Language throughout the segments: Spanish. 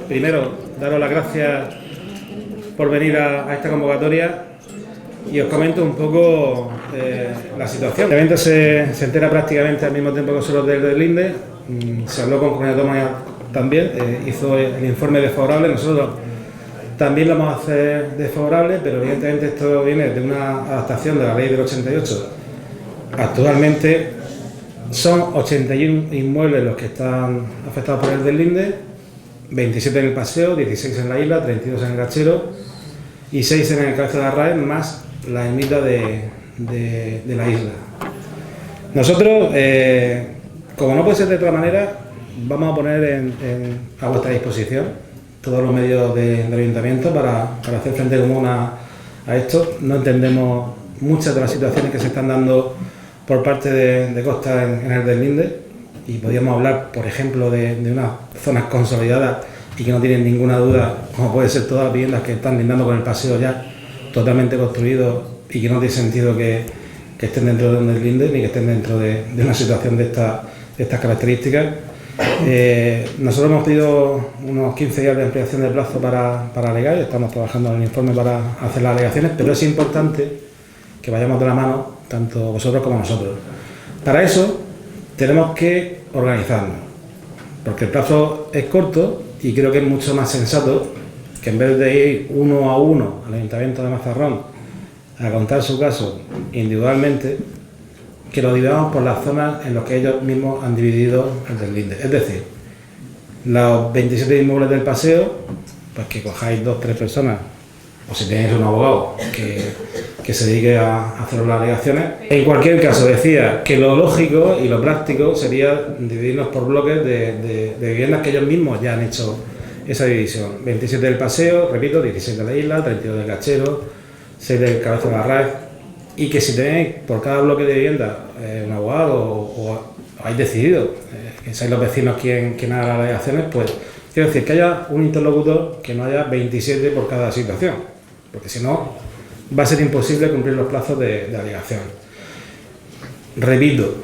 Primero, daros las gracias por venir a esta convocatoria y os comento un poco la situación. El evento se entera prácticamente al mismo tiempo que nosotros desde el Linde. Se habló con Comunidad Autónoma también, hizo el informe desfavorable. Nosotros también lo vamos a hacer desfavorable, pero evidentemente esto viene de una adaptación de la ley del 88. Actualmente son 81 inmuebles los que están afectados por el del Linde, 27 en el paseo, 16 en la isla, 32 en el Gachero y 6 en el Cabeza de Arraez, más la ermita de la isla. Nosotros, como no puede ser de otra manera, vamos a poner a vuestra disposición todos los medios del ayuntamiento para hacer frente común a esto. No entendemos muchas de las situaciones que se están dando por parte de Costa en el del Linde. Y podríamos hablar, por ejemplo, de unas zonas consolidadas y que no tienen ninguna duda, como puede ser todas las viviendas que están lindando con el paseo ya totalmente construidos y que no tiene sentido que estén dentro de un deslinde ni que estén dentro de una situación de estas características. Nosotros hemos pedido unos 15 días de ampliación de plazo para alegar y estamos trabajando en el informe para hacer las alegaciones, pero es importante que vayamos de la mano, tanto vosotros como nosotros. Para eso tenemos que organizarnos, porque el plazo es corto y creo que es mucho más sensato que en vez de ir uno a uno al Ayuntamiento de Mazarrón a contar su caso individualmente, que lo dividamos por las zonas en las que ellos mismos han dividido el del Linde. Es decir, los 27 inmuebles del paseo, pues que cojáis 2 o 3 personas, o si tenéis un abogado que se dedique a hacer las alegaciones. En cualquier caso, decía que lo lógico y lo práctico sería dividirnos por bloques de viviendas que ellos mismos ya han hecho esa división. 27 del paseo, repito, 16 de la isla, 32 del Gachero, 6 del Cabeza de Arraez, y que si tenéis por cada bloque de vivienda un abogado o habéis decidido que seáis los vecinos quien haga las alegaciones, pues quiero decir que haya un interlocutor, que no haya 27 por cada situación, porque si no va a ser imposible cumplir los plazos de alegación. Repito,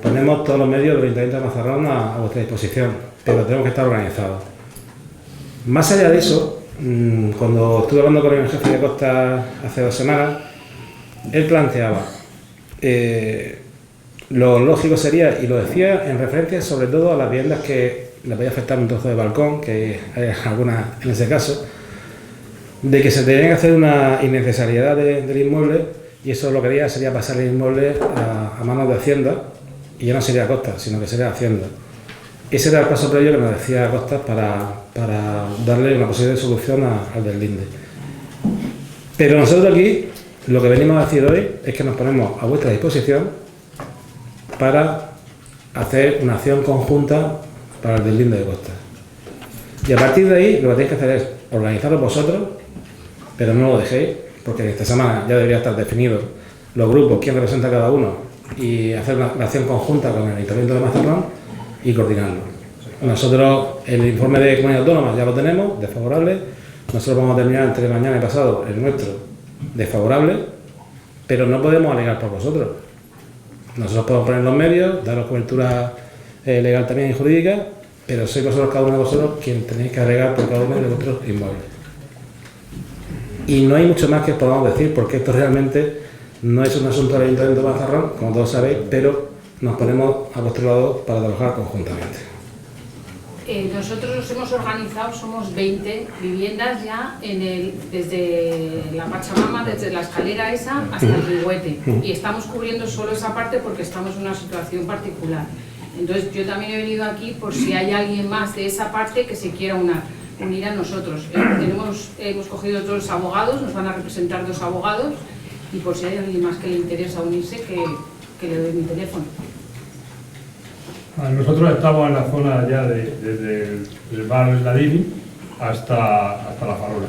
ponemos todos los medios del Ayuntamiento de Mazarrón a vuestra disposición, pero tenemos que estar organizados. Más allá de eso, cuando estuve hablando con el jefe de Costa hace 2 semanas, él planteaba, lo lógico sería, y lo decía en referencia sobre todo a las viviendas que le podía afectar un trozo de balcón, que hay algunas en ese caso, de que se tenía que hacer una innecesariedad del inmueble, y eso lo que haría sería pasar el inmueble a manos de Hacienda, y ya no sería Costa, sino que sería Hacienda. Ese era el paso previo que nos decía Costa para darle una posible solución al del Linde. Pero nosotros aquí lo que venimos a decir hoy es que nos ponemos a vuestra disposición para hacer una acción conjunta para el del Linde de Costa. Y a partir de ahí lo que tenéis que hacer es organizaros vosotros, pero no lo dejéis, porque esta semana ya debería estar definido los grupos, quién representa a cada uno, y hacer una acción conjunta con el Ayuntamiento de Mazarrón y coordinarlo. Nosotros el informe de Comunidad Autónoma ya lo tenemos, desfavorable. Nosotros vamos a terminar entre mañana y pasado el nuestro desfavorable, pero no podemos alegar por vosotros. Nosotros podemos poner los medios, daros cobertura legal también y jurídica, pero sois vosotros, cada uno de vosotros, quien tenéis que alegar por cada uno de vuestros inmuebles. Y no hay mucho más que os podamos decir, porque esto realmente no es un asunto del Ayuntamiento de Mazarrón, como todos sabéis, pero nos ponemos a vuestro lado para trabajar conjuntamente. Nosotros nos hemos organizado, somos 20 viviendas ya desde la Pachamama, desde la escalera esa hasta el Rigüete, y estamos cubriendo solo esa parte porque estamos en una situación particular. Entonces yo también he venido aquí por si hay alguien más de esa parte que se quiera unir a nosotros. Hemos cogido 2 abogados, nos van a representar 2 abogados, y por si hay alguien más que le interesa unirse, que le doy mi teléfono. Nosotros estamos en la zona ya desde el bar Ladini hasta la Farola.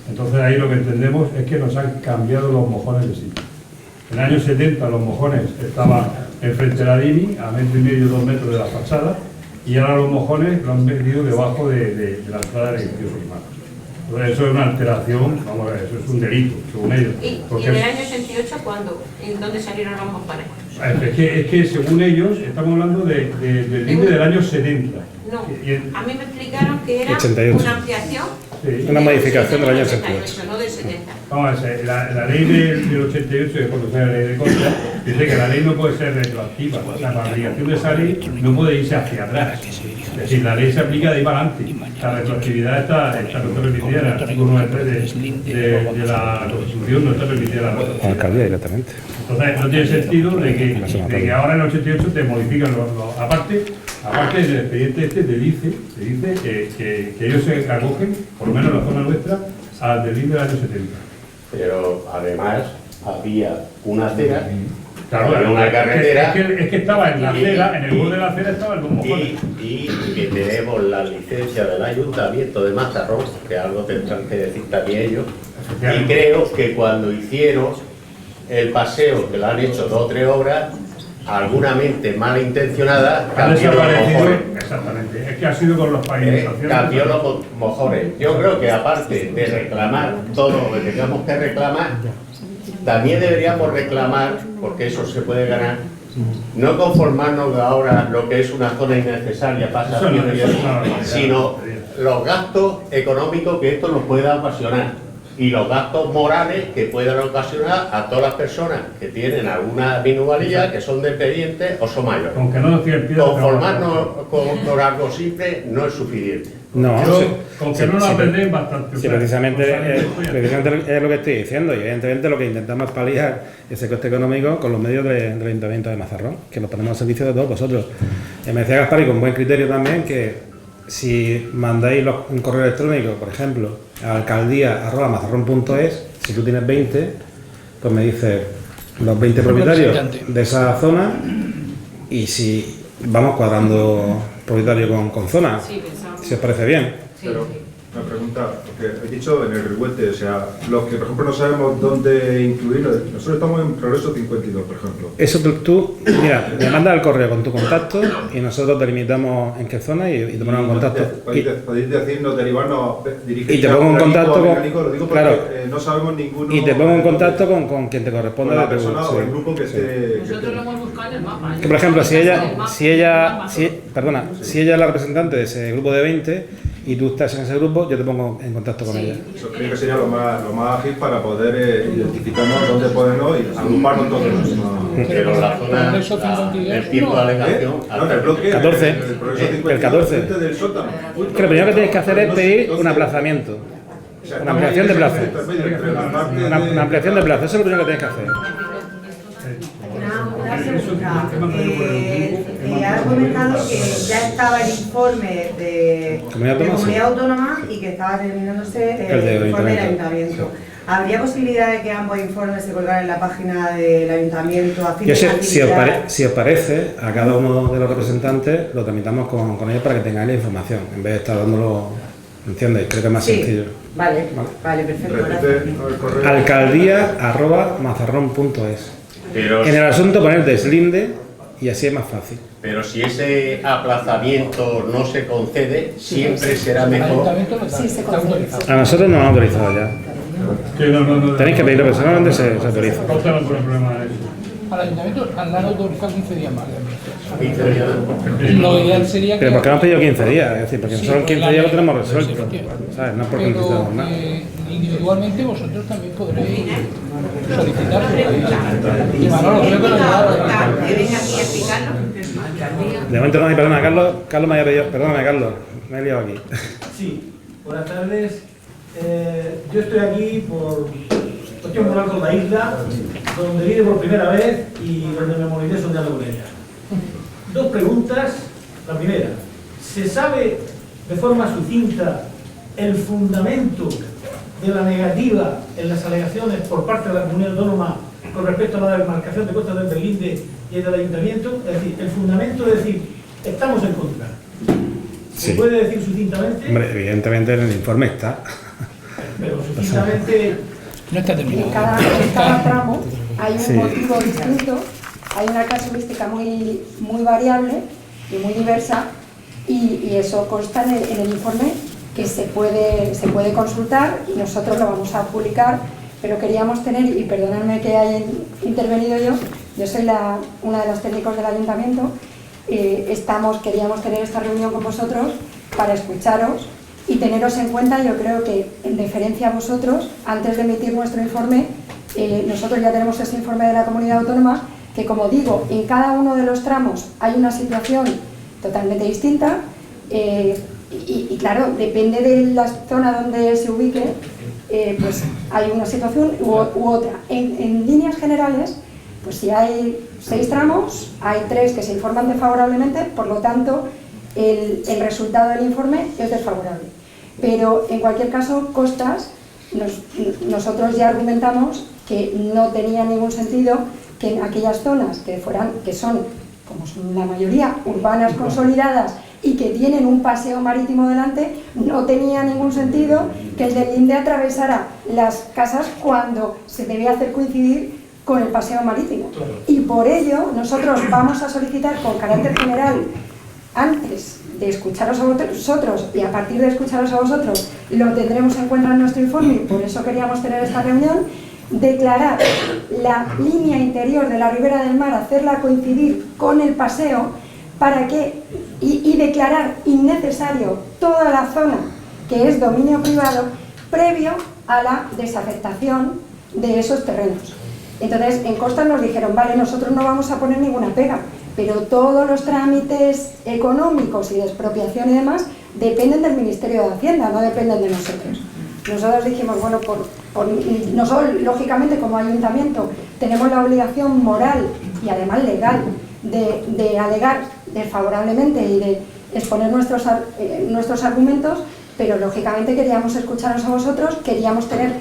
Entonces ahí lo que entendemos es que nos han cambiado los mojones de sitio. En el año 70 los mojones estaban enfrente de Ladini, a 1,5 metros, 2 metros de la fachada, y ahora los mojones lo han metido debajo de la entrada del edificio Primar. Entonces eso es una alteración, vamos a ver, eso es un delito, según ellos. ¿Y en el año 68 cuándo? ¿En dónde salieron los mojones? Es que según ellos, estamos hablando del límite del año 70. No, Y el- a mí me explicaron que era 88. una ampliación. Sí. Una modificación del año 88, no del 70. Vamos a ver, la ley del 88, que es cuando sea la ley de contra, dice que la ley no puede ser retroactiva. O sea, la aplicación de esa ley no puede irse hacia atrás. Es decir, la ley se aplica de ahí para adelante. La retroactividad está no está permitida en el artículo 93 de la Constitución, no está permitida la Con la retroactividad. alcaldía directamente. Entonces, no tiene sentido de que ahora en el 88 te modifican aparte del expediente este te dice que ellos se acogen, por lo menos en la zona nuestra, al delito del año 70. Pero además había una acera, Claro, había una carretera es que estaba en la acera, en el borde de la acera estaban los mojones. y que tenemos la licencia del Ayuntamiento de Mazarrón, que algo tendrán que decir también ellos, y creo que cuando hicieron el paseo, que lo han hecho 2 o 3 obras, alguna mente malintencionada Han cambió los desaparecido, mojones. exactamente, es que ha sido con los pavimentaciones. Cambió los mojones. Yo creo que aparte de reclamar todo lo que tengamos que reclamar, también deberíamos reclamar, porque eso se puede ganar, no conformarnos de ahora lo que es una zona innecesaria para Eso no, estaciones y eso eso, no, sino los gastos económicos que esto nos pueda ocasionar y los gastos morales que puedan ocasionar a todas las personas que tienen alguna minusvalía, que son dependientes o son mayores. Aunque no nos tienen piedra. Conformarnos con algo simple no es suficiente. No, Yo, sí, con que sí, no nos sí, aprenden bastante. sí, o sea, precisamente, con saber esto ya precisamente es lo que estoy diciendo, y evidentemente lo que intentamos es paliar ese coste económico con los medios del Ayuntamiento de Mazarrón, que lo ponemos al servicio de todos vosotros. Me decía Gaspar, y con buen criterio también, que si mandáis un correo electrónico, por ejemplo, a alcaldía@mazarrón.es, si tú tienes 20, pues me dices los 20 propietarios de esa zona, y si vamos cuadrando propietario con zona, Sí, pensamos. si os parece bien. Sí, Pero sí. una pregunta, porque he dicho en el revuelto, o sea, los que por ejemplo no sabemos dónde incluirlo, nosotros estamos en Progreso 52, por ejemplo. Eso tú, mira, me mandas el correo con tu contacto y nosotros delimitamos en qué zona y te ponemos en contacto. Podéis decirnos, derivarnos, dirigirse y te pongo en a contacto con- Mecánico, lo digo porque claro. no sabemos ninguno. Y te pongo en contacto con quien te corresponda. con la de tu- persona sí, o el grupo que sí. esté. Nosotros lo hemos buscado en el mapa. Que, por ejemplo, si ella Sí. es la representante de ese grupo de 20 y tú estás en ese grupo, yo te pongo en contacto con Sí. ella. Eso creo que sería lo más ágil para poder identificarnos dónde ponernos y agruparnos todos. Pero la zona, el tiempo de alegación, No, en el bloque, 14. el Progreso El 52, 14. frente del sótano. Que lo primero que tienes que hacer es pedir un aplazamiento. O sea, Una ampliación de plazo. entre la parte Una ampliación de plazo, eso es lo primero que tienes que hacer. Una pregunta. Has comentado que ya estaba el informe de Comunidad Autónoma y que estaba terminándose El de el informe del Ayuntamiento. Ayuntamiento. ¿Habría posibilidad de que ambos informes se colgaran en la página del Ayuntamiento a fin Yo de sé, si os facilitar? parece, a cada uno de los representantes lo tramitamos con ellos para que tengáis la información, en vez de estar dándolo, ¿entiendes? Creo que es más sencillo. Sí, vale, perfecto. repite Gracias. el correo. Alcaldía@mazarrón.es. pero, En el asunto poner deslinde y así es más fácil. pero si ese aplazamiento no se concede, siempre será mejor. Sí, se concede. A nosotros nos han autorizado ya. Que no. Tenéis que pedirlo personalmente, se autoriza. No tenemos problema de eso. Al ayuntamiento han autorizado 15 días más. No, Lo ideal sería que... Pero ¿por qué hemos pedido 15 días? Es decir, porque Sí, nosotros en porque 15 días lo la tenemos ley- resuelto. efectivamente. ¿Sabes? No es por Pero complicado nada. individualmente vosotros también podréis solicitarlo. Y Manolo, creo que lo Que venga aquí a explicarlo. De momento no hay, perdona, Carlos me había pedido, perdóname Carlos, me he liado aquí. Sí, buenas tardes. Yo estoy aquí por cuestión moral con la isla, donde vine por primera vez y donde me moriré soñando con ella. Dos preguntas. La primera, ¿se sabe de forma sucinta el fundamento de la negativa en las alegaciones por parte de la comunidad autónoma con respecto a la demarcación de costas del Berlinde y del ayuntamiento? Es decir, el fundamento de decir, estamos en contra. ¿Se Sí. puede decir sucintamente? Hombre, evidentemente en el informe está. Pero sucintamente, No está terminado. En cada tramo hay un Sí. motivo distinto, hay una casuística muy variable y muy diversa, y eso consta en el informe que se puede consultar y nosotros lo vamos a publicar, pero queríamos tener, y perdonadme que haya intervenido yo soy una de las técnicos del ayuntamiento, queríamos tener esta reunión con vosotros para escucharos y teneros en cuenta. Yo creo que en deferencia a vosotros, antes de emitir nuestro informe, nosotros ya tenemos este informe de la Comunidad Autónoma, que como digo, en cada uno de los tramos hay una situación totalmente distinta y claro, depende de la zona donde se ubique, pues hay una situación u otra. En líneas generales, pues si hay 6 tramos, hay 3 que se informan desfavorablemente, por lo tanto el resultado del informe es desfavorable. Pero en cualquier caso, Costas, nosotros ya argumentamos que no tenía ningún sentido que en aquellas zonas que son, como son la mayoría, urbanas consolidadas y que tienen un paseo marítimo delante, no tenía ningún sentido que el del Linde atravesara las casas cuando se debe hacer coincidir con el paseo marítimo. Y por ello nosotros vamos a solicitar con carácter general, antes de escucharos a vosotros y a partir de escucharos a vosotros, lo tendremos en cuenta en nuestro informe, y por eso queríamos tener esta reunión, declarar la línea interior de la ribera del mar, hacerla coincidir con el paseo, para que, y declarar innecesario toda la zona que es dominio privado, previo a la desafectación de esos terrenos. Entonces, en Costas nos dijeron, vale, nosotros no vamos a poner ninguna pega, pero todos los trámites económicos y de expropiación y demás dependen del Ministerio de Hacienda, no dependen de nosotros. Nosotros dijimos, bueno, nosotros, lógicamente, como ayuntamiento, tenemos la obligación moral y además legal de alegar desfavorablemente y de exponer nuestros argumentos, pero lógicamente queríamos escucharos a vosotros, queríamos tener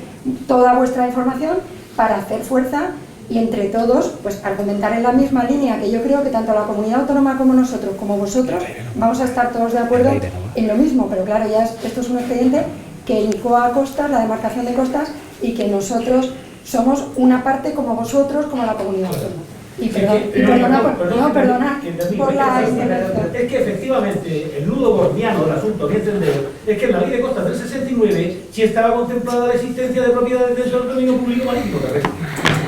toda vuestra información para hacer fuerza y entre todos pues argumentar en la misma línea, que yo creo que tanto la Comunidad Autónoma como nosotros, como vosotros, vamos a estar todos de acuerdo en lo mismo, pero claro, ya esto es un expediente que incoa a Costas, la demarcación de Costas, y que nosotros somos una parte como vosotros, como la Comunidad Autónoma. Y perdona por la intervención. Es que efectivamente el nudo gordiano del asunto que entender es que en la ley de costas del 69 sí estaba contemplada la existencia de propiedades dentro del dominio público marítimo terrestre.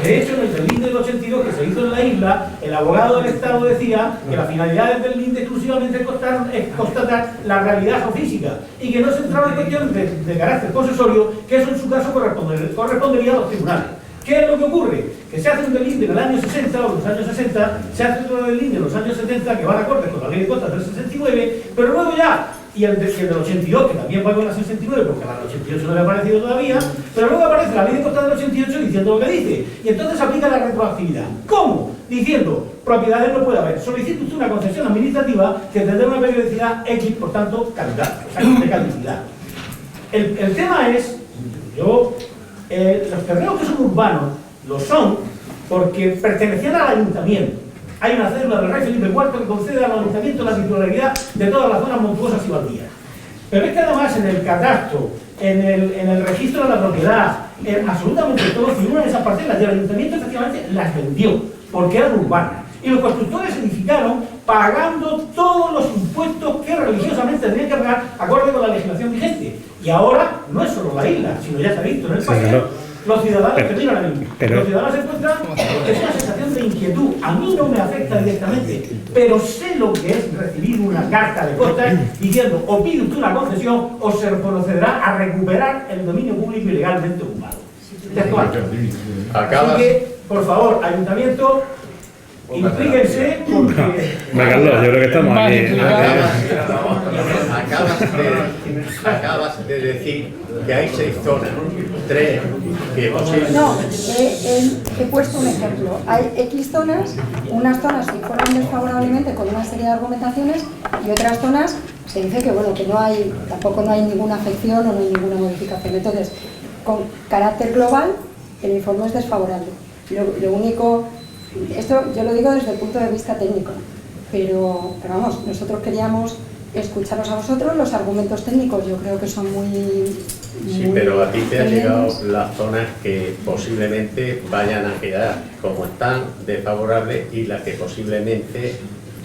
De hecho, en el linde del 82 que se hizo en la isla, el abogado del Estado decía que la finalidad del linde exclusivamente es constatar la realidad geofísica y que no se entraba en cuestiones de carácter posesorio, que eso en su caso correspondería a los tribunales. ¿Qué es lo que ocurre? Que se hace un delinde en el año 60 o en los años 60, se hace otro delinde en los años 70 que van acordes con la ley de costas del 69, pero luego ya, y el del 82, que también va con la 69, porque la del 88 no le ha aparecido todavía, pero luego aparece la ley de costas del 88 diciendo lo que dice, y entonces aplica la retroactividad. ¿Cómo? Diciendo, propiedades no puede haber, solicite usted una concesión administrativa que tendrá una periodicidad X, por tanto, caducidad, o sea, de caducidad. El tema es, los terrenos que son urbanos lo son porque pertenecían al ayuntamiento. Hay una cédula del rey Felipe IV que concede al ayuntamiento la titularidad de todas las zonas montuosas y baldías. Pero es que además en el catastro, en el registro de la propiedad, absolutamente todo figuran esas parcelas y el ayuntamiento efectivamente las vendió porque eran urbanas. Y los constructores edificaron pagando todos los impuestos que religiosamente tenían que pagar acorde con la legislación vigente. Y ahora no es solo la isla, sino ya se ha visto en el paseo. Los ciudadanos los ciudadanos se encuentran es una sensación de inquietud. A mí no me afecta directamente, pero sé lo que es recibir una carta de costas diciendo o pide usted una concesión o se procederá a recuperar el dominio público ilegalmente ocupado. Así que, por favor, ayuntamiento, implíquense porque... Carlos, yo creo que estamos aquí. Acabas de decir que hay 6 zonas, 3 que posiblemente... No, he puesto un ejemplo. Hay X zonas, unas zonas se informan desfavorablemente con una serie de argumentaciones y otras zonas se dice que bueno, que tampoco no hay ninguna afección o no hay ninguna modificación. Entonces, con carácter global, el informe es desfavorable. Lo único, esto yo lo digo desde el punto de vista técnico, pero vamos, nosotros queríamos escucharos a vosotros. Los argumentos técnicos yo creo que son muy sí, pero a ti te han llegado las zonas que posiblemente vayan a quedar como están desfavorables y las que posiblemente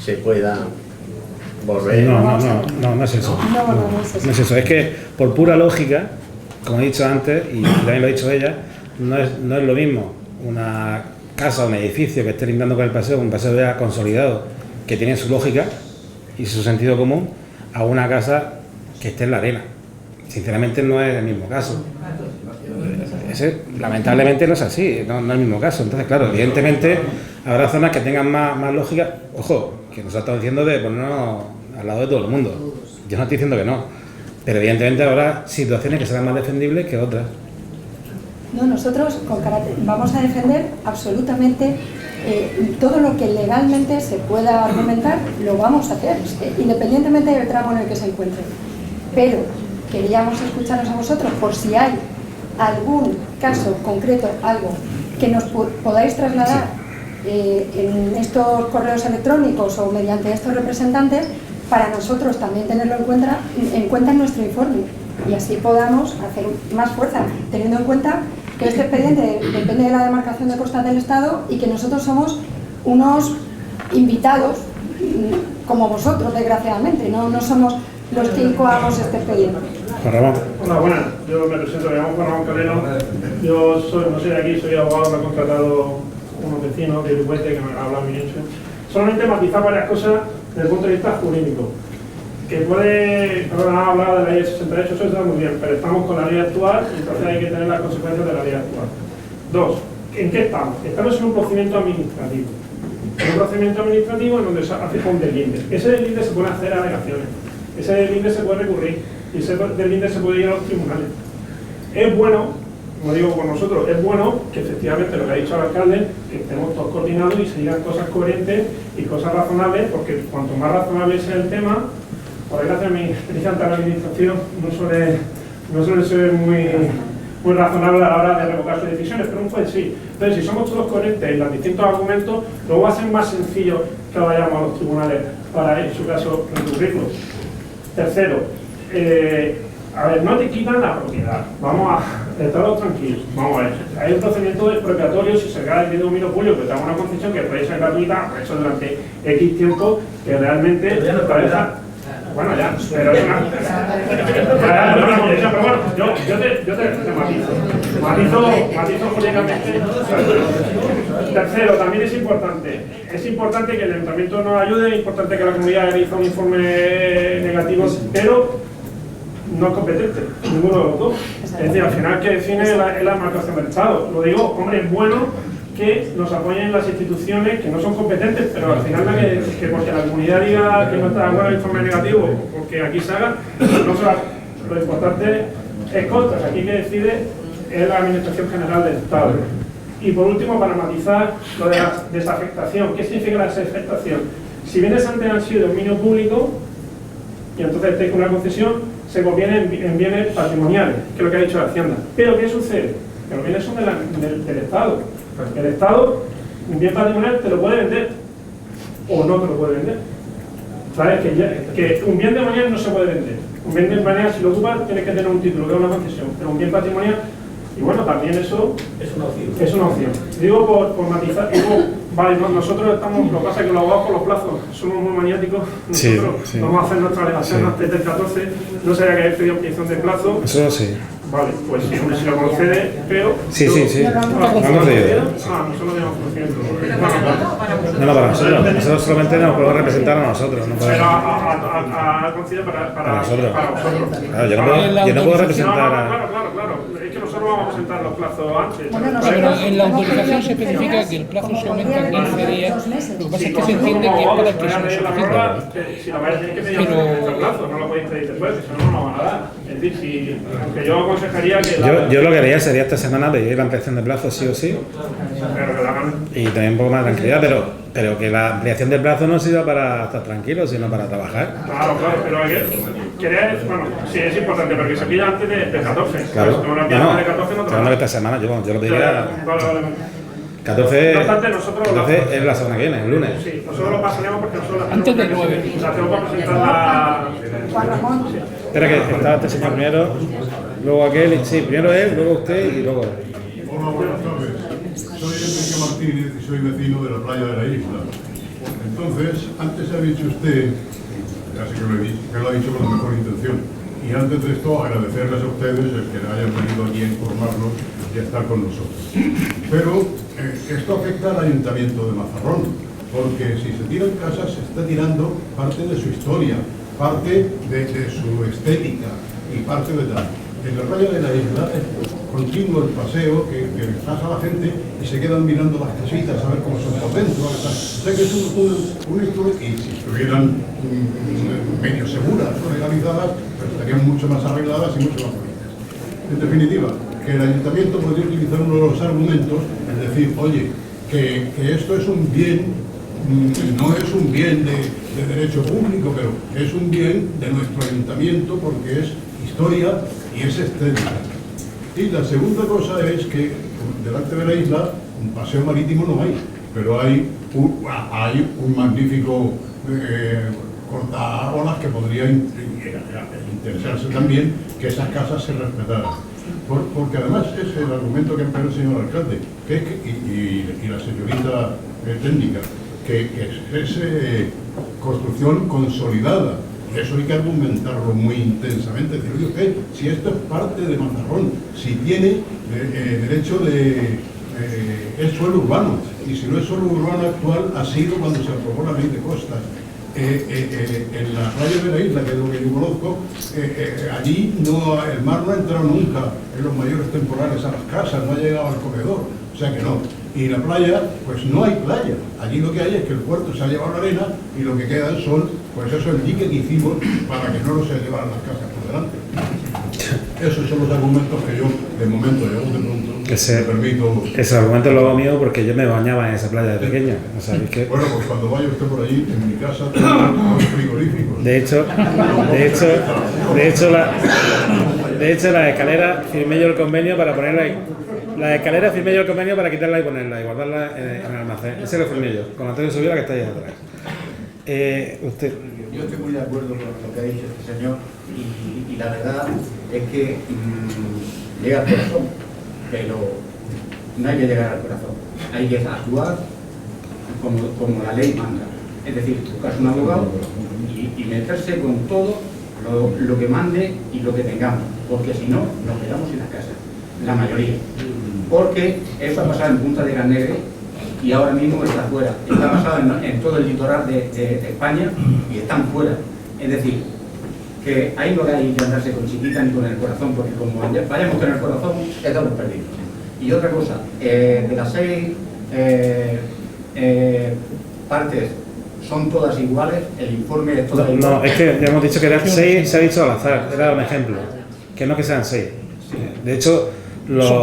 se puedan volver. No es eso. No es eso. Es que por pura lógica, como he dicho antes, y también lo ha dicho ella, no es lo mismo una casa o un edificio que esté limpiando con el paseo, un paseo ya consolidado, que tienen su lógica y su sentido común, a una casa que esté en la arena. Sinceramente no es el mismo caso. Lamentablemente no es así, no es el mismo caso. Entonces, claro, evidentemente habrá zonas que tengan más lógica. Ojo, que nos ha estado diciendo de ponernos al lado de todo el mundo. Yo no estoy diciendo que no, pero evidentemente habrá situaciones que serán más defendibles que otras. No, nosotros vamos a defender absolutamente todo lo que legalmente se pueda argumentar, lo vamos a hacer, independientemente del tramo en el que se encuentre. Pero queríamos escucharos a vosotros por si hay algún caso concreto, algo que nos podáis trasladar en estos correos electrónicos o mediante estos representantes, para nosotros también tenerlo en cuenta en nuestro informe y así podamos hacer más fuerza, teniendo en cuenta que este expediente depende de la demarcación de costas del Estado y que nosotros somos unos invitados como vosotros, desgraciadamente, no somos los que incoamos este expediente. Hola, buenas. Yo me presento, me llamo Juan Ramón Calero. Yo no soy de aquí, soy abogado, me ha contratado unos vecinos de Uruguay que me han hablado bien hecho. Solamente matizar varias cosas desde el punto de vista jurídico. Que puede, han hablado de la ley 68, eso está muy bien, pero estamos con la ley actual y entonces hay que tener las consecuencias de la ley actual. Dos, ¿en qué estamos? Estamos en un procedimiento administrativo. En un procedimiento administrativo en donde se hace un deslinde. Ese deslinde se puede hacer alegaciones, ese deslinde se puede recurrir y ese deslinde se puede ir a los tribunales. Es bueno, como digo con nosotros, es bueno que efectivamente lo que ha dicho el alcalde, que estemos todos coordinados y se digan cosas coherentes y cosas razonables, porque cuanto más razonable sea el tema, por desgracia mi experiencia ante la administración no suele ser muy razonable a la hora de revocar sus decisiones, pero un juez sí. Entonces, si somos todos coherentes en los distintos argumentos, luego va a ser más sencillo que vayamos a los tribunales para, en su caso, recurrirlo. Tercero, a ver, no te quitan la propiedad. Vamos a estar tranquilos. Vamos a ver, hay un procedimiento de expropiatorio si se gana el bien de dominio público que te da una concesión que puede ser gratuita, por eso durante X tiempo, que realmente bueno, ya, pero es una... pero bueno, yo te matizo jurídicamente. Tercero, también es importante que el ayuntamiento nos ayude, es importante que la comunidad realice un informe negativo, pero no es competente, ninguno de los dos. Es decir, al final que define es la demarcación del Estado. Lo digo, hombre, es bueno que nos apoyen las instituciones que no son competentes, pero al final que porque la comunidad diga que no está de acuerdo el informe negativo, porque aquí se haga, no se va. Lo importante es contra, aquí que decide es la Administración General del Estado. Y por último, para matizar lo de la desafectación. ¿Qué significa la desafectación? Si bienes antes han sido dominio público, y entonces te con una concesión, se conviene en bienes patrimoniales, que es lo que ha dicho la Hacienda. Pero ¿qué sucede? Que los bienes son del Estado. El Estado, un bien patrimonial, te lo puede vender o no te lo puede vender. ¿Sabes? Que un bien patrimonial no se puede vender. Un bien patrimonial, si lo ocupas, tienes que tener un título, que es una concesión. Pero un bien patrimonial, y bueno, también eso es una opción. Digo por matizar, vale, nosotros estamos, lo que pasa es que los abogados con los plazos somos muy maniáticos. Nosotros vamos a hacer nuestra alegación antes del 14, no sabía que había pedido ampliación de plazo. Eso sí. Vale, pues si lo concede, pero... Sí. Vamos a ver. Nosotros tenemos conocimiento. No, para nosotros solamente nos podemos representar a nosotros. No podemos... Pero ha concedido para nosotros. Para vosotros. Claro, yo no puedo representar a... Claro. Es que nosotros vamos a presentar los plazos antes. Pero en la autorización se especifica que el plazo se aumenta a 15 días. Lo que pasa es que se entiende que es para el que se nos solicita. Si la vais a tener que pedir el plazo, no lo podéis pedir después, si no lo van a dar. Es decir, aunque yo aconsejaría que... Yo lo que haría sería esta semana pedir la ampliación de plazo sí o sí. Pero que la hagan. Y también un poco más de tranquilidad, pero que la ampliación del plazo no sirva para estar tranquilo, sino para trabajar. Claro, pero hay que querer, bueno, sí es importante, porque se pilla antes del 14. Claro, pues, no, de 14 no hablando de esta semana, yo lo pediría... Vale. 14, no obstante, nosotros 14 es la semana que viene, el lunes. Sí, nosotros lo pasaremos porque nosotros antes del 9. La tengo para presentar la... Juan Ramón. Espera que estaba este señor primero, luego aquel, sí, primero él, luego usted y luego él. Hola, buenas tardes. Soy Enrique Martínez y soy vecino de la playa de la isla. Entonces, antes ha dicho usted, ya sé que lo ha dicho con la mejor intención, y antes de esto agradecerles a ustedes el que hayan venido aquí a informarnos y a estar con nosotros. Pero esto afecta al Ayuntamiento de Mazarrón. porque si se tiran casas se está tirando parte de su historia, parte de su estética y parte de tal. En la playa de la isla es continuo el paseo que pasa la gente y se quedan mirando las casitas a ver cómo son por dentro. O sea que es un instrumento, y si estuvieran medio seguras o legalizadas, pues estarían mucho más arregladas y mucho más bonitas. En definitiva, que el ayuntamiento podría utilizar uno de los argumentos, es decir, oye, que esto es un bien, no es un bien de derecho público, pero es un bien de nuestro ayuntamiento porque es historia y es estética. Y la segunda cosa es que delante de la isla un paseo marítimo no hay, pero hay un magnífico cortaolas que podría interesarse también que esas casas se respetaran. Porque además es el argumento que empleó el señor alcalde, que es y la señorita técnica, que es construcción consolidada. Y eso hay que argumentarlo muy intensamente. Decir, oye, si esto es parte de Mazarrón, si tiene derecho es suelo urbano, y si no es suelo urbano actual, ha sido cuando se aprobó la ley de costas. En la playa de la isla, que es lo que yo conozco, allí el mar no ha entrado nunca en los mayores temporales a las casas, no ha llegado al corredor, o sea que no. Y la playa, pues no hay playa. Allí lo que hay es que el puerto se ha llevado la arena y lo que quedan son, pues eso, el dique que hicimos para que no lo se llevaran las casas por delante. Esos son los argumentos que yo, de momento, yo de pronto, me permito... Ese argumento lo hago mío porque yo me bañaba en esa playa de pequeño. O sea, es que... Bueno, pues cuando vaya usted por allí, en mi casa tengo frigoríficos. De hecho, la escalera firmé yo el convenio para ponerla ahí. La escalera firmé yo el convenio para quitarla y ponerla y guardarla en el almacén. Ese lo firmé yo, con Antonio Subira, que está ahí atrás. Usted... Yo estoy muy de acuerdo con lo que ha dicho este señor y la verdad es que llega al corazón, pero no hay que llegar al corazón, hay que actuar como la ley manda, es decir, buscarse un abogado y meterse con todo lo que mande y lo que tengamos, porque si no, nos quedamos sin la casa, la mayoría, porque eso ha pasado en Punta de Canegre y ahora mismo está fuera, está pasado en todo el litoral de España y están fuera, es decir, que ahí no hay que andarse con chiquita ni con el corazón, porque como vayamos con el corazón, estamos perdidos. Y otra cosa, de las 6 partes son todas iguales, el informe es todo igual. No, es que ya hemos dicho que eran 6, se ha dicho al azar, era un ejemplo, que no que sean 6. De hecho, los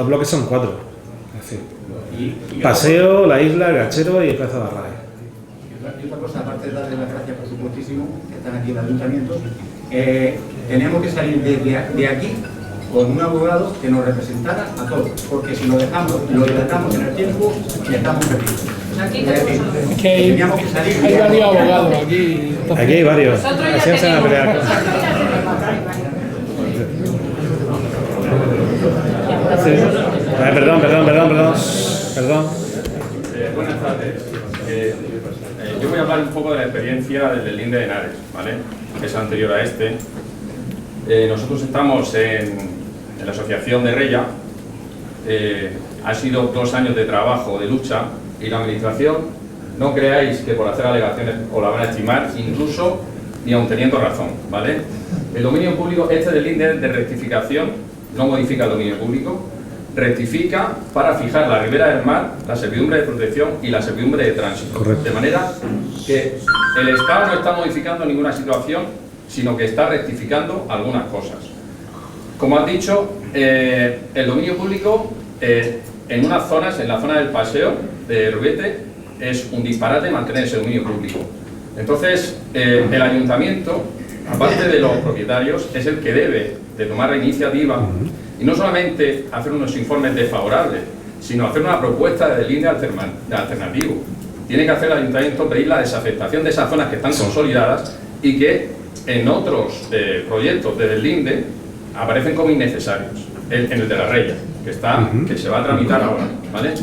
bloques son 4. Es decir, paseo, la isla, el Gachero y el Plaza de Arraiz. Y otra cosa, aparte de darle las gracias por supuestísimo, que están aquí en el ayuntamiento, tenemos que salir de aquí con un abogado que nos representara a todos, porque si lo dejamos en el tiempo, estamos perdidos. Es que hay varios abogados aquí. Aquí hay varios. Así no se van a pelear. Sí. Perdón. Buenas tardes. Yo voy a hablar un poco de la experiencia del Linde de Henares, ¿vale? Que es anterior a este. Nosotros estamos en la asociación de Reya. Ha sido 2 años de trabajo, de lucha, y la administración, no creáis que por hacer alegaciones os la van a estimar, incluso ni aun teniendo razón, ¿vale? El dominio público, del Linde de rectificación, no modifica el dominio público, rectifica para fijar la ribera del mar, la servidumbre de protección y la servidumbre de tránsito. Correcto. De manera que el Estado no está modificando ninguna situación, sino que está rectificando algunas cosas. Como has dicho, el dominio público en unas zonas, en la zona del paseo de Rubiete, es un disparate mantener ese dominio público. Entonces, el ayuntamiento, aparte de los propietarios, es el que debe de tomar la iniciativa y no solamente hacer unos informes desfavorables, sino hacer una propuesta de línea alternativo. Tiene que hacer el ayuntamiento pedir la desafectación de esas zonas que están consolidadas y que en otros proyectos de Linde aparecen como innecesarios. En el de la Reya, que se va a tramitar ahora, ¿vale?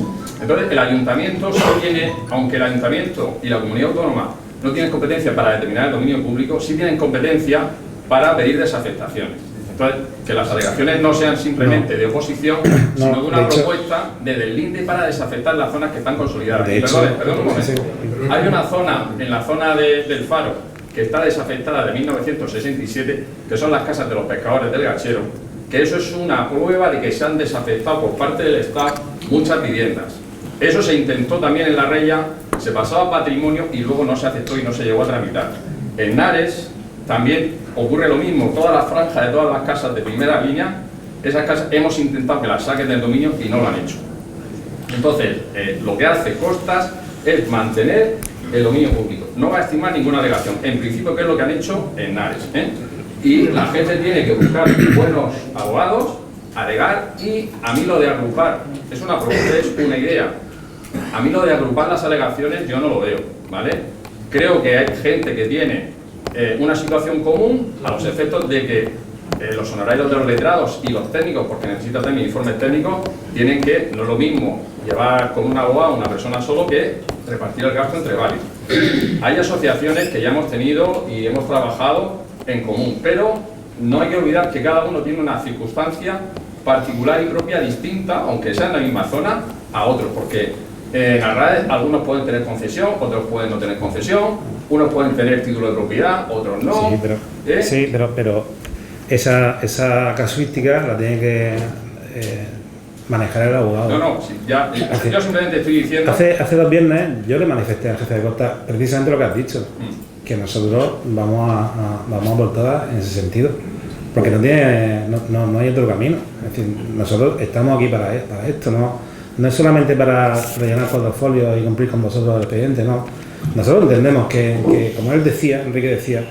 Entonces, el ayuntamiento solo tiene, aunque el ayuntamiento y la comunidad autónoma no tienen competencia para determinar el dominio público, sí tienen competencia para pedir desafectaciones. Entonces, que las alegaciones no sean simplemente de oposición, sino de una propuesta de deslinde para desafectar las zonas que están consolidadas. Perdón un momento. Hay una zona, en la zona del Faro, que está desafectada de 1967, que son las casas de los pescadores del Gachero, que eso es una prueba de que se han desafectado por parte del Estado muchas viviendas. Eso se intentó también en La Rella, se pasaba a patrimonio y luego no se aceptó y no se llegó a tramitar. En Nares también ocurre lo mismo, todas las franjas de todas las casas de primera línea, esas casas hemos intentado que las saquen del dominio y no lo han hecho. Entonces, lo que hace Costas es mantener el dominio público, no va a estimar ninguna alegación, en principio que es lo que han hecho en Nares, y la gente tiene que buscar buenos abogados, alegar, y a mí lo de agrupar, es una propuesta, es una idea, a mí lo de agrupar las alegaciones yo no lo veo, ¿vale? Creo que hay gente que tiene una situación común a los efectos de que los honorarios de los letrados y los técnicos, porque necesitan también informes técnicos, tienen que, no es lo mismo llevar con un abogado una persona solo que repartir el gasto entre varios. Hay asociaciones que ya hemos tenido y hemos trabajado en común, pero no hay que olvidar que cada uno tiene una circunstancia particular y propia distinta, aunque sea en la misma zona, a otros, porque en Arraez algunos pueden tener concesión, otros pueden no tener concesión, unos pueden tener título de propiedad, otros no. Sí, pero esa casuística la tiene que manejar el abogado. No, sí, yo simplemente estoy diciendo... Hace 2 viernes yo le manifesté al jefe de Costa precisamente lo que has dicho, que nosotros vamos a por todas en ese sentido, porque no hay otro camino. Es decir, nosotros estamos aquí para esto, no es solamente para rellenar portafolios y cumplir con vosotros el expediente, no. Nosotros entendemos que, como él decía, Enrique decía,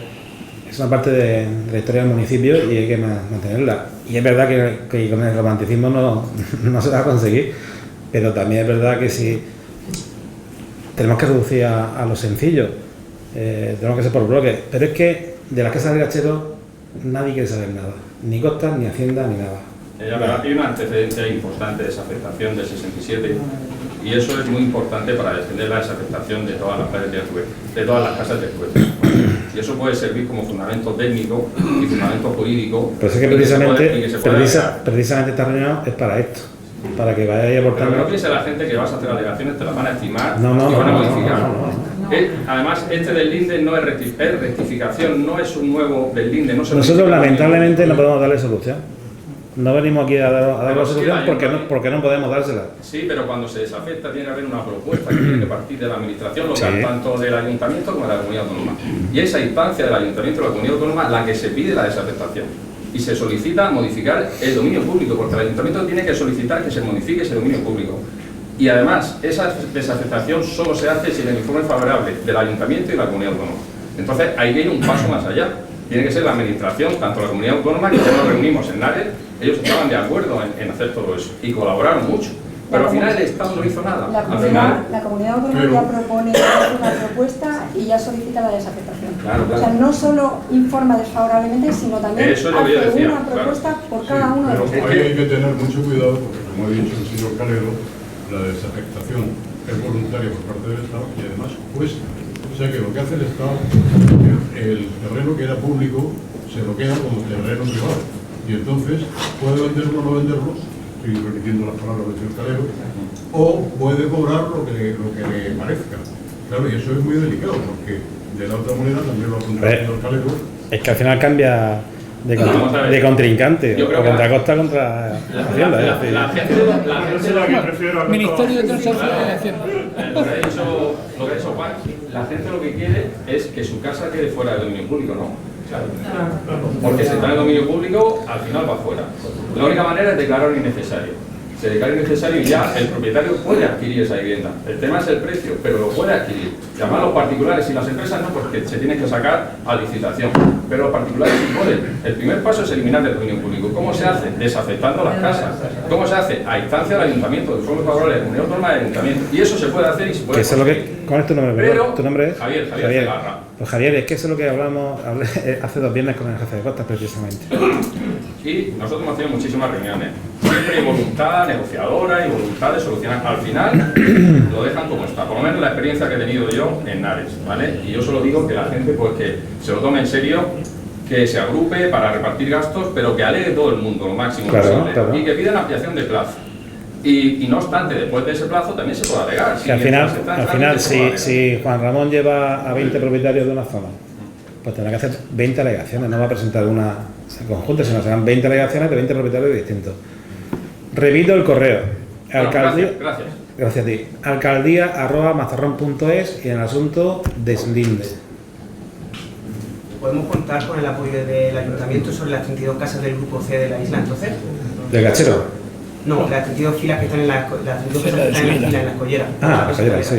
es una parte de la historia del municipio y hay que mantenerla. Y es verdad que con el romanticismo no se va a conseguir, pero también es verdad que si tenemos que reducir a lo sencillo, tenemos que ser por bloques. Pero es que de las casas del Gachero nadie quiere saber nada, ni Costas, ni Hacienda, ni nada. Hay una antecedencia importante de desafectación del 67 y eso es muy importante para defender la desafectación de todas las playas de todas las casas después. Y eso puede servir como fundamento técnico y fundamento jurídico. Pero es que precisamente esta reunión es para esto, para que vayáis aportando. Pero no piense la gente que vas a hacer alegaciones, te las van a estimar y van a modificar. Además, este del linde no es rectificación, no es un nuevo del linde. Nosotros lamentablemente no podemos darle solución. No venimos aquí a dar la solución porque no podemos dársela. Sí, pero cuando se desafecta tiene que haber una propuesta que tiene que partir de la administración local, tanto del ayuntamiento como de la comunidad autónoma. Y esa instancia del ayuntamiento y de la comunidad autónoma la que se pide la desafectación. Y se solicita modificar el dominio público, porque el ayuntamiento tiene que solicitar que se modifique ese dominio público. Y además, esa desafectación solo se hace sin el informe favorable del ayuntamiento y de la comunidad autónoma. Entonces, hay que ir un paso más allá. Tiene que ser la administración, tanto la comunidad autónoma, que ya nos reunimos en Nares, ellos estaban de acuerdo en hacer todo eso y colaboraron mucho. Pero al final el Estado no hizo nada. La comunidad autónoma ya propone una propuesta y ya solicita la desafectación. Claro. O sea, no solo informa desfavorablemente, sino también hace una propuesta por cada uno de los Ahí hay que tener mucho cuidado, porque como ha dicho el señor Calero, la desafectación es voluntaria por parte del Estado y además cuesta. O sea que lo que hace el Estado, el terreno que era público se lo queda como terreno privado. Y entonces puede venderlo o no venderlo, estoy repitiendo las palabras del señor Calero, o puede cobrar lo que le parezca. Claro, y eso es muy delicado, porque de la otra manera también lo ha apuntado el señor Calero. Es que al final cambia de contrincante, o contra Costa contra Hacienda. La gente lo que prefiere... Ministerio de Transición y Hacienda. Lo que ha dicho Juan, la gente lo que quiere es que su casa quede fuera del dominio público, ¿no? Claro. Porque si está en el dominio público, al final va fuera. La única manera es declarar innecesario. Se declara innecesario y ya el propietario puede adquirir esa vivienda. El tema es el precio, pero lo puede adquirir. Y además los particulares y las empresas no, porque se tienen que sacar a licitación. Pero los particulares sí pueden. El primer paso es eliminar el dominio público. ¿Cómo se hace? Desafectando las casas. ¿Cómo se hace? A instancia del ayuntamiento, de forma favorable de la comunidad autónoma del ayuntamiento. Y eso se puede hacer y se puede hacer. ¿Cuál es tu nombre? Pero, ¿Tu nombre es? Javier. Pues Javier, es que eso es lo que hablé hace 2 viernes con el jefe de Costas precisamente. Y nosotros hemos tenido muchísimas reuniones. Siempre hay voluntad negociadora y voluntad de solucionar. Al final lo dejan como está. Por lo menos la experiencia que he tenido yo en Nares, ¿vale? Y yo solo digo que la gente pues que se lo tome en serio, que se agrupe para repartir gastos, pero que alegue todo el mundo lo máximo posible, y que pida ampliación de plazo. Y no obstante, después de ese plazo también se puede alegar. Que al final si Juan Ramón lleva a 20 propietarios de una zona, pues tendrá que hacer 20 alegaciones, no va a presentar una en conjunto, sino serán 20 alegaciones de 20 propietarios distintos. Repito el correo. Gracias. Gracias a ti. alcaldía@mazarrón.es y en el asunto deslinde. ¿Podemos contar con el apoyo del Ayuntamiento sobre las 32 casas del Grupo C de la isla, entonces? ¿Del Gachero? No, las 32 filas que están en las 32 casas que están en las colleras. Ah, las colleras, sí.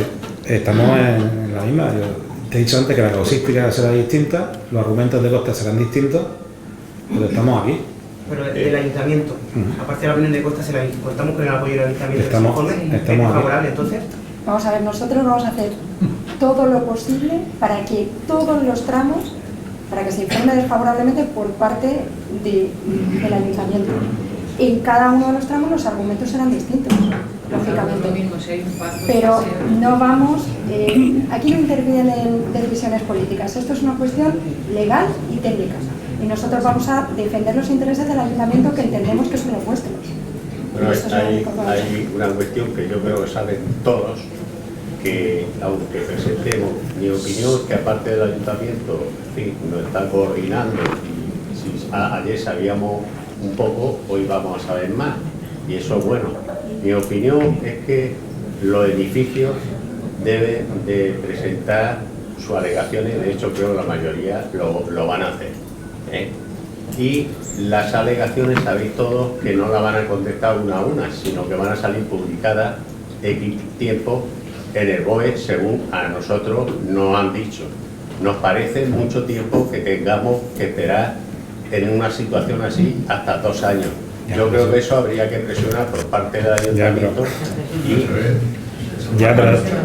Estamos en la misma. Yo te he dicho antes que la logística será distinta, los argumentos de costa serán distintos, pero estamos aquí. Pero del Ayuntamiento, aparte de la opinión de Costa, ¿contamos con el apoyo del Ayuntamiento? Estamos favorable, entonces? Vamos a ver, nosotros vamos a hacer todo lo posible para que todos los tramos, para que se informe desfavorablemente por parte del Ayuntamiento. En cada uno de los tramos los argumentos serán distintos, lógicamente. Pero no vamos, aquí no intervienen decisiones políticas, esto es una cuestión legal y técnica. Y nosotros vamos a defender los intereses del Ayuntamiento, que entendemos que son los vuestros. Bueno, hay una cuestión que yo creo que saben todos, que aunque presentemos mi opinión, que aparte del Ayuntamiento, en fin, nos está coordinando, y si ayer sabíamos un poco, hoy vamos a saber más, y eso es bueno. Mi opinión es que los edificios deben de presentar sus alegaciones, de hecho creo que la mayoría lo van a hacer. Y las alegaciones sabéis todos que no las van a contestar una a una, sino que van a salir publicadas X tiempo en el BOE según a nosotros nos han dicho. Nos parece mucho tiempo que tengamos que esperar en una situación así hasta 2 años. Yo creo que eso habría que presionar por parte del Ayuntamiento.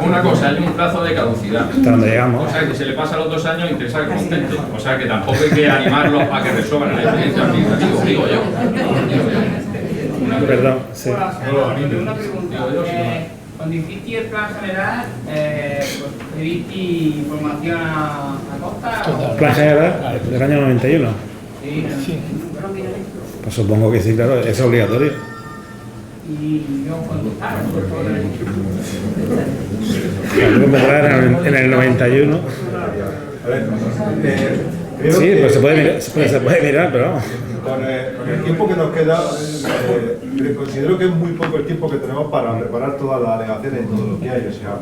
Una cosa, hay un plazo de caducidad. Hasta donde llegamos. O sea, que se le pasa los 2 años interesa que contente. O sea, que tampoco hay que animarlos a que resuelvan el expediente administrativo, digo yo. Perdón, sí. Una pregunta. Cuando hiciste el plan general, pues, ¿pediste información a Costa? Plan general del año 91. Sí. Pues supongo que sí, claro, es obligatorio. Y no contestaron. En el 91. Sí, pues se puede mirar, pero vamos. Con el tiempo que nos queda, considero que es muy poco el tiempo que tenemos para preparar todas las alegaciones y todo lo que hay. O sea,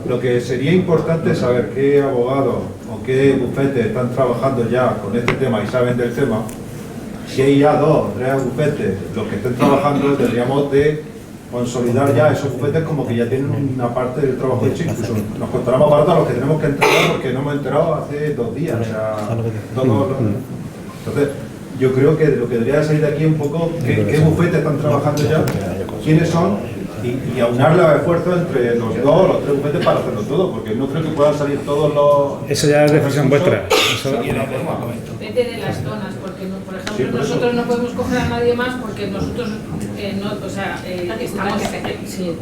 lo que sería importante es saber qué abogados o qué bufetes están trabajando ya con este tema y saben del tema. Si hay ya 2 o 3 bufetes los que estén trabajando, tendríamos de consolidar ya esos bufetes como que ya tienen una parte del trabajo hecho. Incluso nos costará más barato a los que tenemos que entregar porque no hemos enterado hace 2 días. O sea, entonces, yo creo que lo que debería salir de aquí un poco qué bufetes están trabajando ya, quiénes son y aunar los esfuerzos entre los 2 o los 3 bufetes para hacerlo todo, porque no creo que puedan salir todos los... Eso ya es decisión vuestra. Depende de las zonas, porque por ejemplo nosotros no podemos coger a nadie más porque nosotros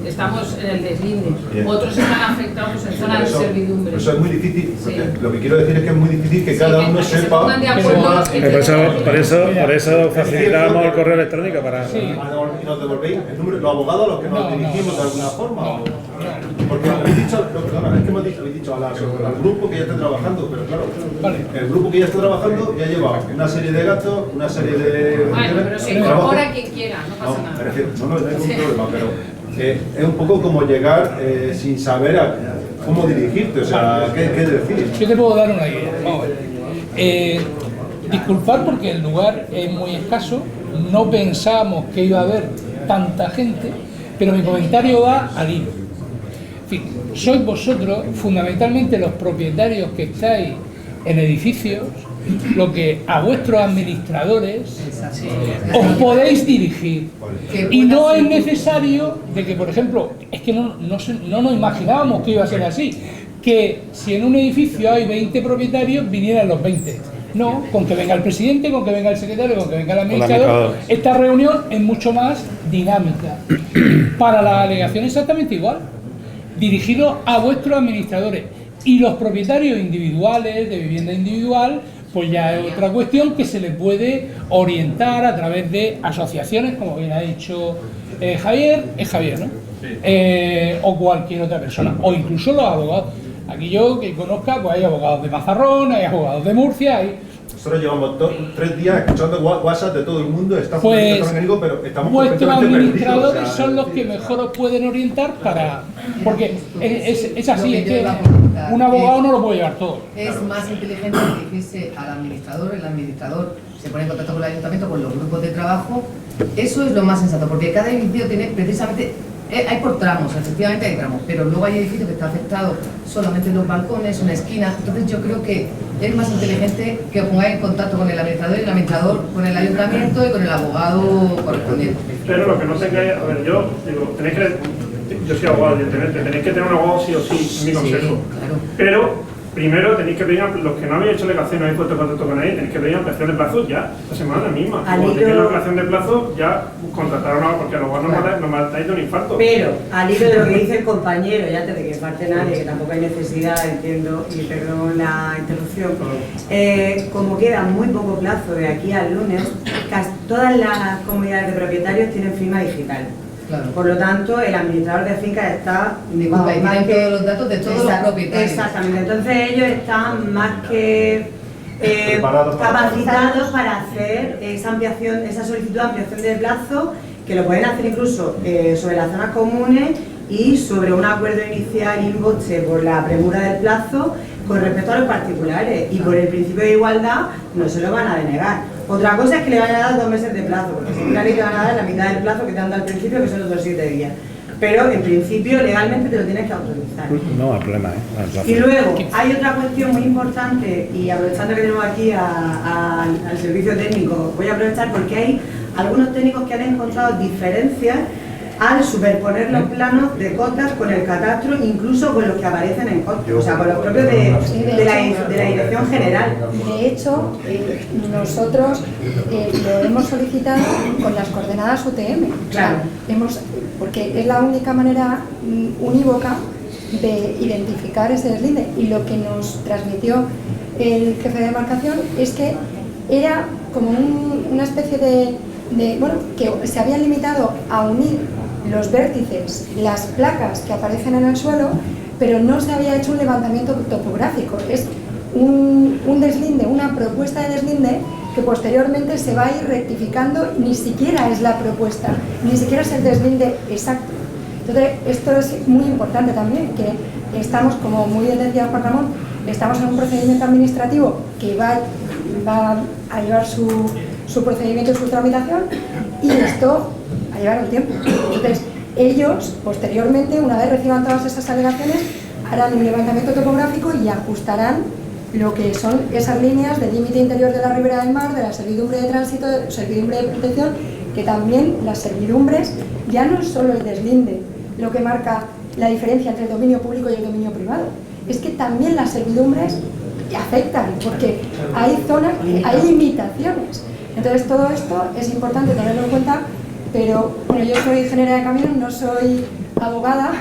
estamos en el deslinde. Otros están afectados en zona de servidumbre. Eso es muy difícil, lo que quiero decir es que es muy difícil que cada uno sepa... Por eso facilitamos el correo electrónico para... ¿Y nos devolvéis el número, los abogados a los que nos dirigimos de alguna forma? Porque habéis dicho, es que hemos dicho al grupo que ya está trabajando, pero claro, el grupo que ya está trabajando ya lleva una serie de gastos, una serie de... Bueno, pero se incorpora quien quiera, no pasa nada. No hay ningún problema, pero es un poco como llegar sin saber cómo dirigirte, o sea, qué decir. Yo te puedo dar una idea. Vamos a ver. Disculpar porque el lugar es muy escaso, no pensábamos que iba a haber tanta gente, pero mi comentario va al hilo. En fin, sois vosotros, fundamentalmente los propietarios que estáis en edificios, lo que a vuestros administradores os podéis dirigir. Y no es necesario de que, por ejemplo, es que no nos imaginábamos que iba a ser así, que si en un edificio hay 20 propietarios, vinieran los 20. No, con que venga el presidente, con que venga el secretario, con que venga el administrador, esta reunión es mucho más dinámica. Para la alegación exactamente igual, dirigido a vuestros administradores. Y los propietarios individuales, de vivienda individual, pues ya es otra cuestión que se le puede orientar a través de asociaciones, como bien ha dicho Javier, es Javier, ¿no? O cualquier otra persona, o incluso los abogados. Aquí yo que conozca, pues hay abogados de Mazarrón, hay abogados de Murcia, hay... Nosotros llevamos 3 días escuchando WhatsApp de todo el mundo, estamos pues, pero estamos vuestros administradores perdidos, son los que mejor os pueden orientar para... Porque es así, es que un abogado no lo puede llevar todo. Es más inteligente dirigirse al administrador, el administrador se pone en contacto con el ayuntamiento, con los grupos de trabajo. Eso es lo más sensato, porque cada edificio tiene precisamente... hay por tramos, efectivamente hay tramos, pero luego hay edificios que está afectado solamente los balcones, una esquina. Entonces yo creo que es más inteligente que os pongáis en contacto con el administrador y el administrador con el ayuntamiento y con el abogado correspondiente. Pero lo que no tengáis, a ver, yo digo, tenéis que, yo soy abogado evidentemente, tenéis que tener un abogado sí o sí, en mi consejo. Claro. Pero primero tenéis que pedir, los que no habéis hecho legación, no habéis puesto contacto con nadie, tenéis que pedir ampliación de plazo ya, esta semana misma. Cuando tengáis la ampliación de plazo, ya contratar una, porque a lo mejor no matáis de un infarto. Pero, al hilo de lo que dice el compañero, y antes de que parte nadie, que tampoco hay necesidad, entiendo, y perdón la interrupción, como queda muy poco plazo de aquí al lunes, casi todas las comunidades de propietarios tienen firma digital. Claro. Por lo tanto, el administrador de fincas está... tienen todos los datos de todos los propietarios. Exactamente, entonces ellos están más que capacitados para hacer esa ampliación, esa solicitud de ampliación de plazo, que lo pueden hacer incluso sobre las zonas comunes y sobre un acuerdo inicial in voce por la premura del plazo con respecto a los particulares, y por el principio de igualdad no se lo van a denegar. Otra cosa es que le van a dar 2 meses de plazo, porque si la ley te van a dar la mitad del plazo que te han dado al principio, que son otros 7 días. Pero en principio legalmente te lo tienes que autorizar. No hay problema, Y luego hay otra cuestión muy importante, y aprovechando que tenemos aquí al servicio técnico, voy a aprovechar porque hay algunos técnicos que han encontrado diferencias al superponer los planos de cotas con el catastro, incluso con los que aparecen en cotas, o sea, con los propios de la Dirección General. De hecho, nosotros lo hemos solicitado con las coordenadas UTM. Claro. Porque es la única manera unívoca de identificar ese deslinde. Y lo que nos transmitió el jefe de demarcación es que era como una especie bueno, que se había limitado a unir los vértices, las placas que aparecen en el suelo, pero no se había hecho un levantamiento topográfico. Es un deslinde, una propuesta de deslinde que posteriormente se va a ir rectificando, ni siquiera es la propuesta, ni siquiera es el deslinde exacto. Entonces, esto es muy importante también, que estamos, como muy bien decía Juan Ramón, estamos en un procedimiento administrativo que va a llevar su procedimiento y su tramitación, y esto a llevar un tiempo. Entonces, ellos, posteriormente, una vez reciban todas esas alegaciones, harán un levantamiento topográfico y ajustarán lo que son esas líneas del límite interior de la ribera del mar, de la servidumbre de tránsito, servidumbre de protección, que también las servidumbres, ya no es solo el deslinde lo que marca la diferencia entre el dominio público y el dominio privado, es que también las servidumbres afectan, porque hay zonas, hay limitaciones. Entonces todo esto es importante tenerlo en cuenta, pero bueno, yo soy ingeniera de caminos, no soy abogada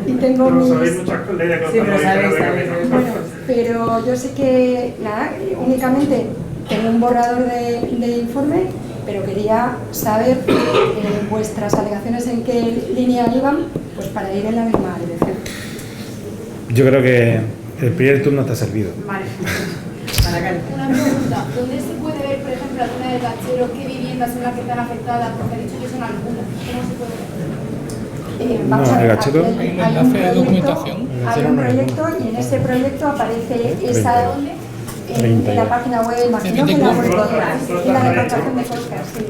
y tengo mis... Bueno, pero yo sé que, nada, únicamente tengo un borrador de informe, pero quería saber vuestras alegaciones en qué línea iban, pues para ir en la misma dirección. Yo creo que el primer turno está servido. Vale. Una pregunta, ¿dónde se puede ver, por ejemplo, la zona del Gachero, qué viviendas son las que están afectadas? Porque ha dicho que son algunas, ¿cómo se puede ver? Vamos a ver, Gachero. Hay un proyecto y en ese proyecto aparece esa en la página web, imagino que la bolsera y la repartación de costas, sí.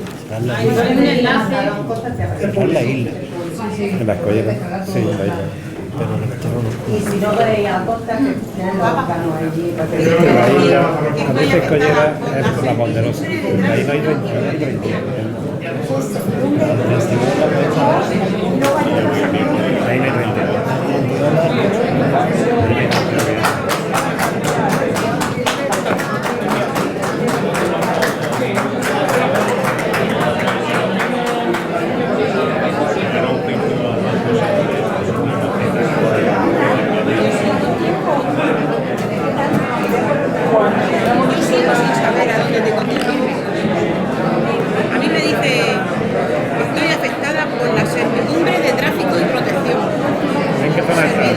Hay un enlace. Está en la isla. En la escollera. Sí, en la isla. Y si no podéis ir a Costa, que tienen los bacanos allí. La isla, cuando dice escollera, es por la ponderosa. Ahí no hay 21. Ahí no hay 20.